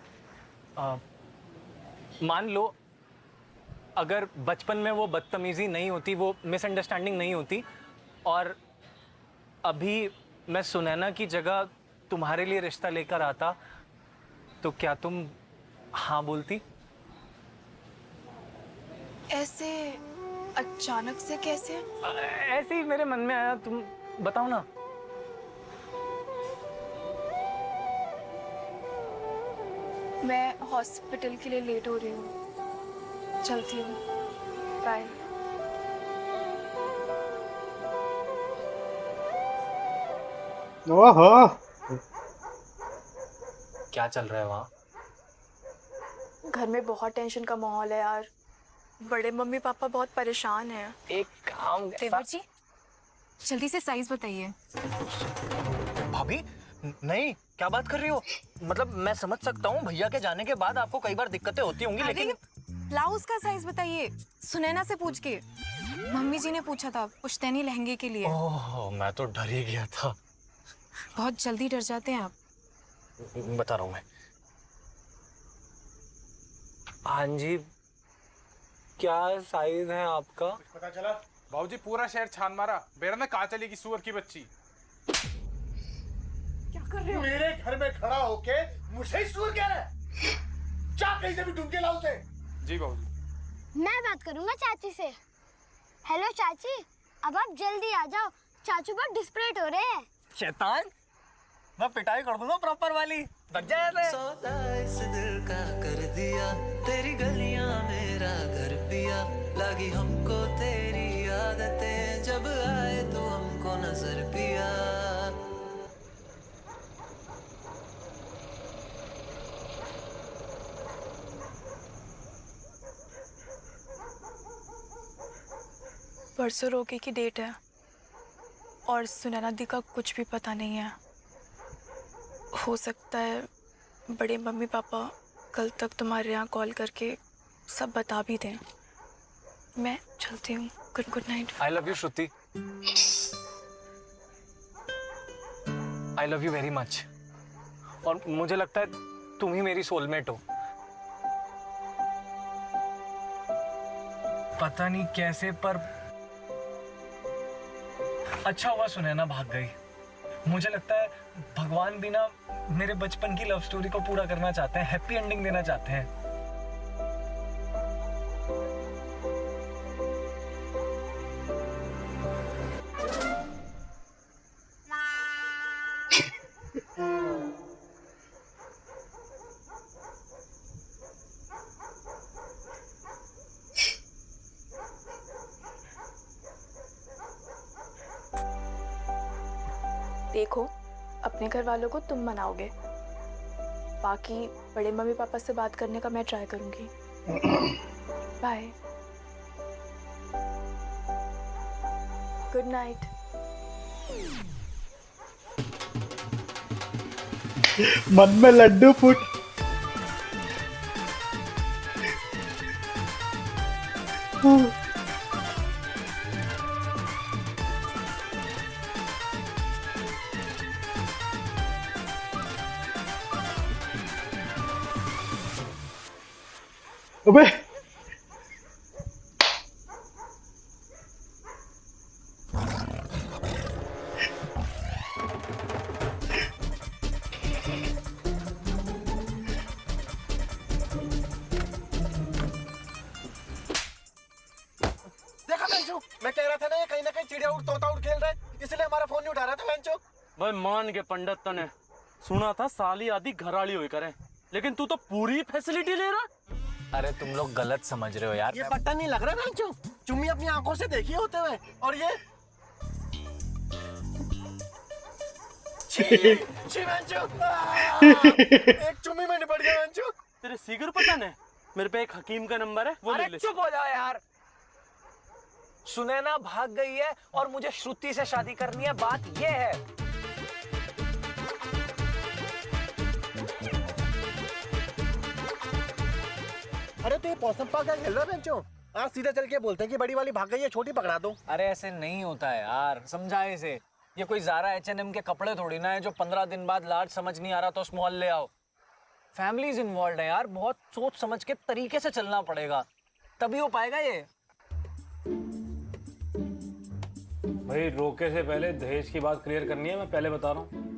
मान लो अगर बचपन में वो बदतमीजी नहीं होती, वो मिसअंडरस्टैंडिंग नहीं होती, और अभी मैं सुनैना की जगह तुम्हारे लिए रिश्ता लेकर आता, तो क्या तुम हाँ बोलती? ऐसे अचानक से कैसे? ऐसे ही मेरे मन में आया, तुम बताओ ना। मैं हॉस्पिटल के लिए लेट हो रही हूँ, चलती हूँ, बाय। ओहो, क्या चल रहा है वहाँ? घर में बहुत टेंशन का माहौल है यार, बड़े मम्मी पापा बहुत परेशान हैं। एक काम देवर जी, जल्दी से साइज बताइए। भाभी, नहीं, क्या बात कर रही हो? मतलब मैं समझ सकता हूँ, भैया के जाने के बाद आपको कई बार दिक्कतें होती होंगी, लेकिन ब्लाउज का साइज बताइए, सुनैना से पूछ के। मम्मी जी ने पूछा था पुश्तैनी लहंगे के लिए। ओह, मैं तो डर ही गया था। बहुत जल्दी डर जाते हैं आप। बता रहा हूँ मैं। हाँ जी, क्या साइज है आपका? पता चला? बाबूजी पूरा शहर छान मारा, बेरा में कहाँ चलेगी सुअर की बच्ची। क्या कर रहे हो? मेरे घर में खड़ा होके मुझे ही सुअर कह रहा है? जा कहीं से भी ढूंढ के लाओ उसे। जी बाबूजी। मैं बात करूंगा चाची से। हेलो चाची, अब आप जल्दी आ जाओ, चाचू बहुत डिस्परेट हो रहे हैं। शैतान, मैं पिटाई कर दूंगा प्रॉपर वाली, बच जाए। सौदा इस दिल का कर दिया, तेरी गलियां मेरा घर पिया, लगी हमको तेरी आदतें, जब आए तो हमको नजर पिया। परसों रोके की डेट है और सुनैना दी का कुछ भी पता नहीं है। हो सकता है बड़े मम्मी पापा कल तक तुम्हारे यहाँ कॉल करके सब बता भी दें। मैं चलती हूँ, good night. I love you Shruti, I love you very much. और मुझे लगता है तुम ही मेरी सोलमेट हो। पता नहीं कैसे पर अच्छा हुआ सुनैना भाग गई। मुझे लगता है भगवान भी ना मेरे बचपन की लव स्टोरी को पूरा करना चाहते हैं, हैप्पी एंडिंग देना चाहते हैं। देखो, अपने घर वालों को तुम मनाओगे, बाकी बड़े मम्मी पापा से बात करने का मैं ट्राई करूंगी। Bye, good night. मन में लड्डू फूट। अबे देखा बेंचो, मैं कह रहा था ना ये कहीं ना कहीं चिड़िया उड़ तोता उड़ खेल रहा है, इसलिए हमारा फोन नहीं उठा रहा था बेंचो। भाई मान के पंडित तने सुना था साली आदि घराड़ी हुई करे, लेकिन तू तो पूरी फैसिलिटी ले रहा। अरे तुम लोग गलत समझ रहे हो यार। ये पट्टा नहीं लग रहा बेंचो, चुम्मी अपनी आंखों से देखी होते हुए, और ये छी बेंचो, एक चुम्मी में निपट गया बेंचो। तेरे सीगर पता नहीं, मेरे पे एक हकीम का नंबर है, वो ले ले। चुप हो जाओ यार। सुनैना भाग गई है और मुझे श्रुति से शादी करनी है, बात ये है। अरे तो ये पौसम पा क्या खेल रहा है बेंचो? आज सीधा चल के बोलते हैं कि बड़ी वाली भाग गई है, छोटी पकड़ा दो। अरे ऐसे नहीं होता है यार, समझाए इसे। ये कोई ज़ारा H&M के कपड़े थोड़ी ना है जो 15 दिन बाद लार्ज समझ नहीं आ रहा तो स्मॉल ले आओ। फैमिलीज इन्वॉल्व है यार, बहुत सोच समझ के तरीके से चलना पड़ेगा, तभी हो पाएगा ये। भाई रोके से पहले दहेज की बात क्लियर करनी है, मैं पहले बता रहा हूँ।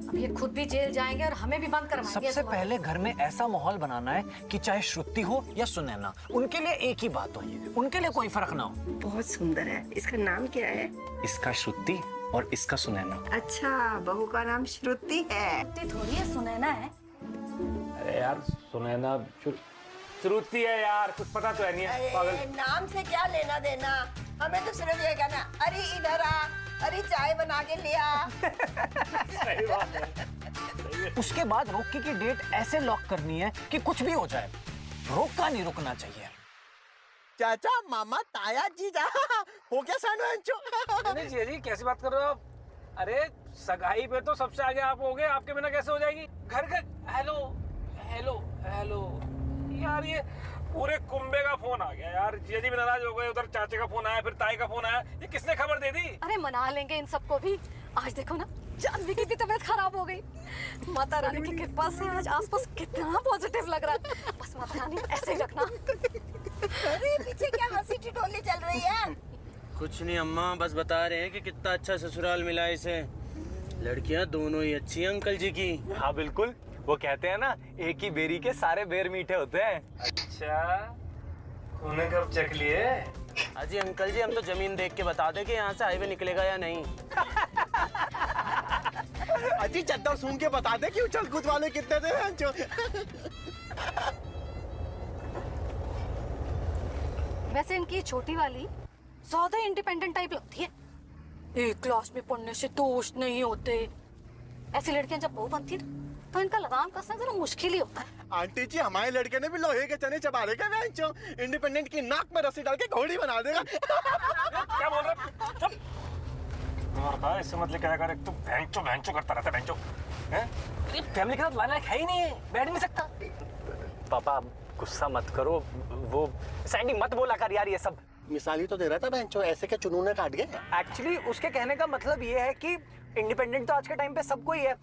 अब ये खुद भी जेल जाएंगे और हमें भी बंद करवाएंगे। सबसे पहले घर में ऐसा माहौल बनाना है कि चाहे श्रुति हो या सुनैना, उनके लिए एक ही बात हो, उनके लिए कोई फर्क ना हो। बहुत सुंदर है। इसका नाम क्या है? इसका श्रुति और इसका सुनैना। अच्छा, बहू का नाम श्रुति है। थोड़ी है, सुनैना है। अरे यार सुनैना श्रुति है यार, कुछ पता तो है नहीं है पागल। नाम से क्या लेना देना, हमें तो सिर्फ ये कहना, अरे इधर आ, अरे चाय बना के लिया। सही बात है। उसके बाद रोकी की डेट ऐसे लॉक करनी है कि कुछ भी हो जाए, रोका नहीं रुकना चाहिए। चाचा, मामा, ताया, जीजा, हो गया सैंडविच? नहीं जी जी, कैसी बात कर रहे हो आप? अरे सगाई पे तो सबसे आगे आप हो गए, आपके बिना कैसे हो जाएगी? घर का हेलो हेलो हेलो यार, ये पूरे कुंबे का फोन आ गया यार। जिया जी भी नाराज हो गए, उधर चाचे का फोन आया, फिर ताई का फोन आया, ये किसने खबर दे दी? अरे मना लेंगे इन सबको भी। आज देखो ना, जानवी की भी तबीयत खराब हो गई। माता रानी की कृपा से आज आसपास कितना पॉजिटिव लग रहा है। बस माता रानी ऐसे ही रखना। अरे पीछे क्या हंसी ठिठोली चल रही है? कुछ नहीं अम्मा, बस बता रहे हैं कि कितना अच्छा ससुराल मिला इसे। लड़कियां दोनों ही अच्छी हैं अंकल जी की। हाँ बिल्कुल, वो कहते हैं ना, एक ही बेरी के सारे बेर मीठे होते हैं। अच्छा, उन्हें कब चेक लिए? अजी अंकल जी, हम तो जमीन देख के बता दे कि यहाँ से हाईवे निकलेगा या नहीं। अजी चद्दर सूंघ के बता दे कि उछल कूद वाले कितने थे बेंचो। वैसे इनकी छोटी वाली ज्यादा इंडिपेंडेंट टाइप लगती है। एक क्लास में पढ़ने से दोस्त नहीं होते। ऐसी लड़कियां जब बहू बनती है तो इनका लगाम कसना जरा मुश्किल ही होता है। आंटी जी, हमारे लड़के ने भी लोहे के चने चबा रखे बेंचो। इंडिपेंडेंट की नाक में रस्सी डाल के घोड़ी बना देगा। क्या बोल रहा है? इससे मतलब क्या कर, तू भैंचो करता रहता है, भैंचो हैं? फैमिली के साथ लायक है ही नहीं है, बैठ नहीं सकता। पापा गुस्सा मत करो, वो सैंडी मत बोला कर यार ये सब। मिसाल ही तो दे रहा था बेंचो, ऐसे के चुनूने काट गए। एक्चुअली उसके कहने का मतलब ये है कि इंडिपेंडेंट तो आज के टाइम पे सबको ही है।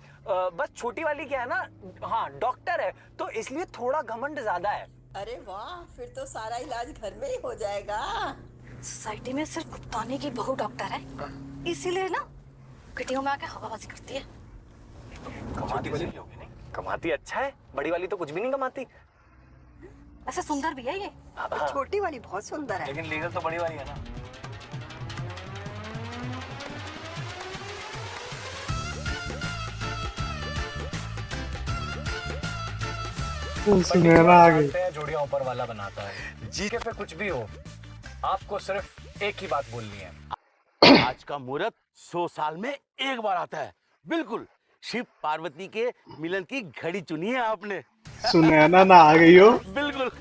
बस छोटी वाली क्या है ना, हाँ डॉक्टर है तो इसलिए थोड़ा घमंड ज्यादा है। अरे वाह, फिर तो सारा इलाज घर में ही हो जाएगा। सोसाइटी में सिर्फ कुत्ताने की बहू डॉक्टर है, इसीलिए ना किटियों में आके हवाबाजी करती है। कमाती वाली कमाती अच्छा है, बड़ी वाली तो कुछ भी नहीं कमाती। ऐसे सुंदर भी है ये। छोटी वाली बहुत सुंदर है, लेकिन लीगल तो बड़ी वाली है ना। सुनहरा आ गई। जोड़ियां ऊपर वाला बनाता है। जीके पे कुछ भी हो, आपको सिर्फ एक ही बात बोलनी है। आज का मुहूर्त 100 साल में एक बार आता है। बिल्कुल शिव पार्वती के मिलन की घड़ी चुनी है आपने। सुनैना ना आ गई हो। बिल्कुल।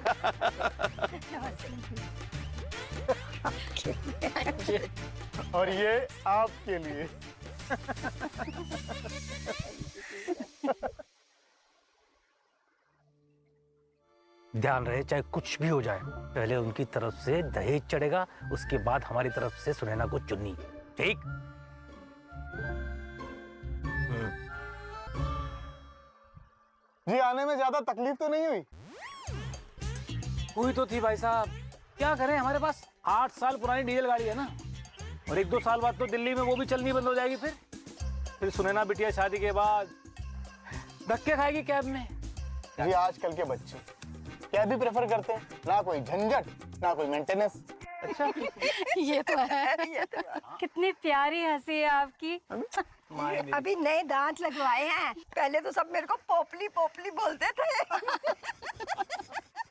और ये आपके लिए। ध्यान रहे चाहे कुछ भी हो जाए, पहले उनकी तरफ से दहेज चढ़ेगा, उसके बाद हमारी तरफ से सुनैना को चुन्नी। ठीक? जी आने में ज्यादा तकलीफ तो नहीं हुई? हुई तो थी भाई साहब, क्या करें, हमारे पास 8 साल पुरानी डीजल गाड़ी है ना, और 1-2 साल बाद तो दिल्ली में वो भी चलनी बंद हो जाएगी। फिर सुनैना बिटिया शादी के बाद धक्के खाएगी कैब में। जी आजकल के बच्चे कैब भी प्रेफर करते हैं, ना कोई झंझट ना कोई मेंटेनेंस। अच्छा ये तो है, ये तो है। कितनी प्यारी हंसी है आपकी। अभी नए दांत लगवाए हैं, पहले तो सब मेरे को पोपली पोपली बोलते थे।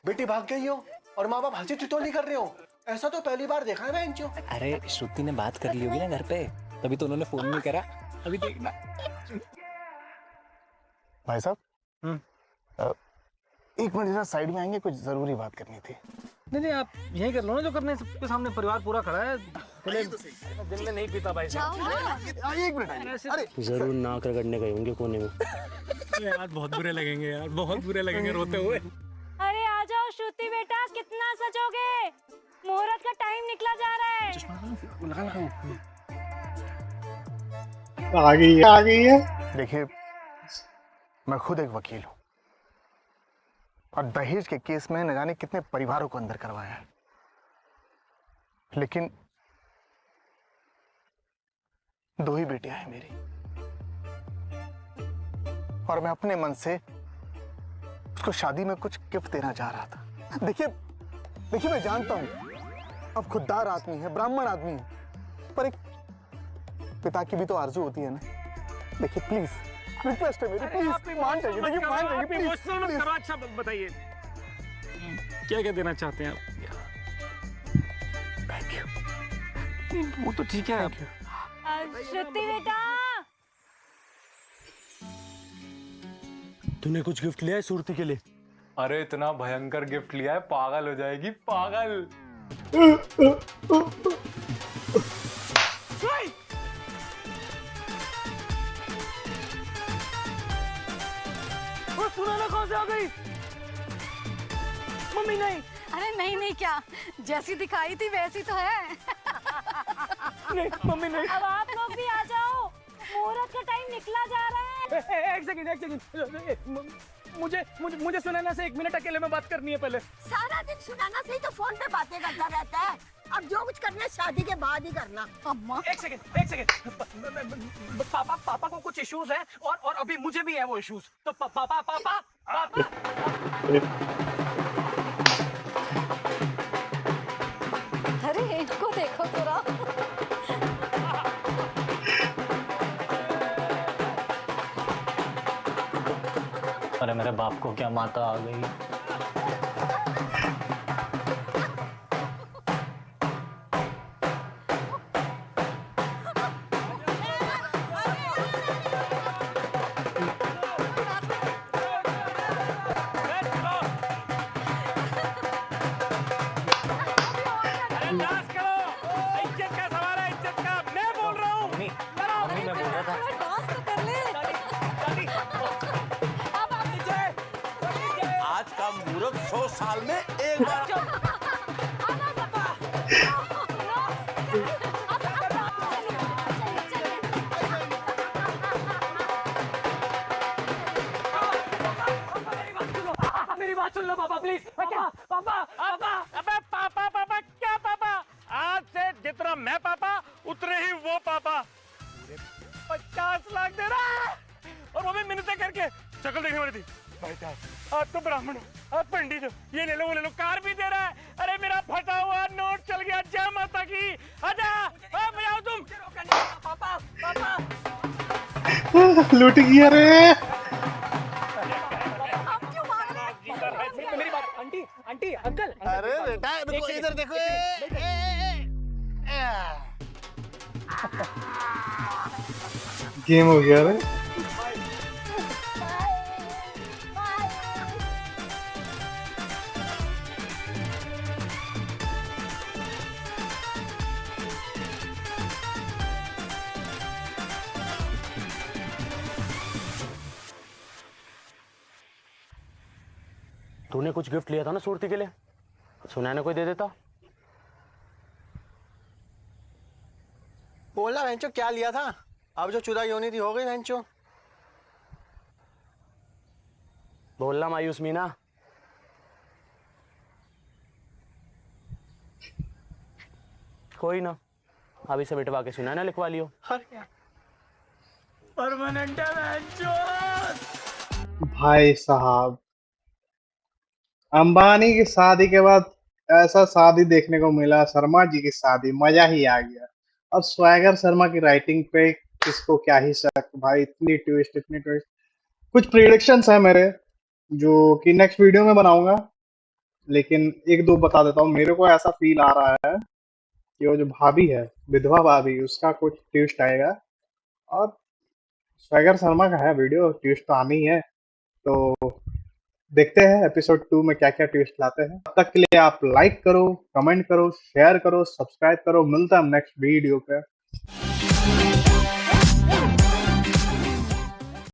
बेटी भाग गई हो और माँ बाप हंसी ठिठोली कर रहे हो, ऐसा तो पहली बार देखा है बेंचो। अरे श्रुति ने बात कर ली होगी ना घर पे, तभी तो उन्होंने फोन नहीं करा। अभी देखना। भाई साहब एक मिनट जरा साइड में आएंगे, कुछ जरूरी बात करनी थी। नहीं आप यही कर लो ना जो करने, सबके सामने परिवार पूरा खड़ा है। दिन में नहीं पीता भाई साहब। एक मिनट। अरे जरूर नाक रगड़ने गए होंगे कोने में। यार बहुत बुरे लगेंगे यार, बहुत बुरे लगेंगे रोते हुए। अरे आ जाओ श्रुति बेटा, कितना सजोगे, मुहूर्त का टाइम निकला जा रहा है। आ गई है। देखिए मैं खुद एक वकील हूँ और दहेज के केस में न जाने कितने परिवारों को अंदर करवाया है, लेकिन 2 ही बेटियां हैं मेरी, और मैं अपने मन से उसको शादी में कुछ गिफ्ट देना चाह रहा था। देखिए मैं जानता हूं आप खुददार आदमी है, ब्राह्मण आदमी है, पर एक पिता की भी तो आरजू होती है ना। देखिए प्लीज रिक्वेस्ट है मेरी, प्लीज मान जाइए। देखिए मान जाइए प्लीज। अच्छा बताइए क्या क्या देना चाहते हैं आप? Thank you. वो तो ठीक है। श्रुति बेटा, तूने कुछ गिफ्ट लिया है सूरती के लिए? अरे इतना भयंकर गिफ्ट लिया है, पागल हो जाएगी, पागल। सुनैना कहाँ से आ गई? मम्मी नहीं। अरे नहीं क्या, जैसी दिखाई थी वैसी तो है। नहीं मम्मी नहीं। अब आप लोग भी आ जाओ, मुहूर्त का टाइम निकला जा रहा है। एक सेकंड। मुझे सुनैना से 1 मिनट अकेले में बात करनी है पहले। सारा दिन सुनैना से ही तो फोन पे बातें करता रहता है। अब जो कुछ करना है शादी के बाद ही करना। अम्मा एक सेकंड। पापा को कुछ इश्यूज हैं और अभी मुझे भी है वो इश्यूज। तो पापा अरे इनको देखो जरा। अरे मेरे बाप को क्या माता आ गई। आज का मुहूर्त 100 साल में एक बार। जितना मैं पापा उतने ही वो पापा। 50 लाख दे रहा है और वो भी मिन्नतें करके। शक्ल देखने वाली थी भाई साहब, आप तो ब्राह्मण हो, आप पंडित हो, ये ले लो वो ले लो, कार भी दे रहा है। अरे मेरा फटा हुआ नोट चल गया, जय माता की। आजा बजाओ तुम। पापा पापा लूट गया रे। मेरी बात, आंटी आंटी अंकल। अरे बेटा रुको, इधर देखो। गेम हो गया रे। तूने कुछ गिफ्ट लिया था ना सूरती के लिए, सुनैना कोई दे देता। बोलना वेंचो क्या लिया था? अब जो चुदा योनी थी हो गई वेंचो। बोलना मायूस मीना। कोई ना, अभी से मिटवा के सुनैना लिखवा लियो। परमानेंट है वेंचो। भाई साहब, अंबानी की शादी के बाद ऐसा शादी देखने को मिला, शर्मा जी की शादी, मजा ही आ गया। और स्वैगर शर्मा की राइटिंग पे किसको क्या ही शक भाई, इतनी ट्विस्ट इतनी ट्विस्ट। कुछ प्रिडिक्शंस है मेरे जो कि नेक्स्ट वीडियो में बनाऊंगा, लेकिन एक दो बता देता हूँ। मेरे को ऐसा फील आ रहा है कि वो जो भाभी है, विधवा भाभी, उसका कुछ ट्विस्ट आएगा। और स्वैगर शर्मा का है वीडियो, ट्विस्ट तो आनी है। तो देखते हैं एपिसोड 2 में क्या क्या ट्विस्ट लाते हैं। तब तक के लिए आप लाइक करो, कमेंट करो, शेयर करो, सब्सक्राइब करो। मिलता है नेक्स्ट वीडियो पे।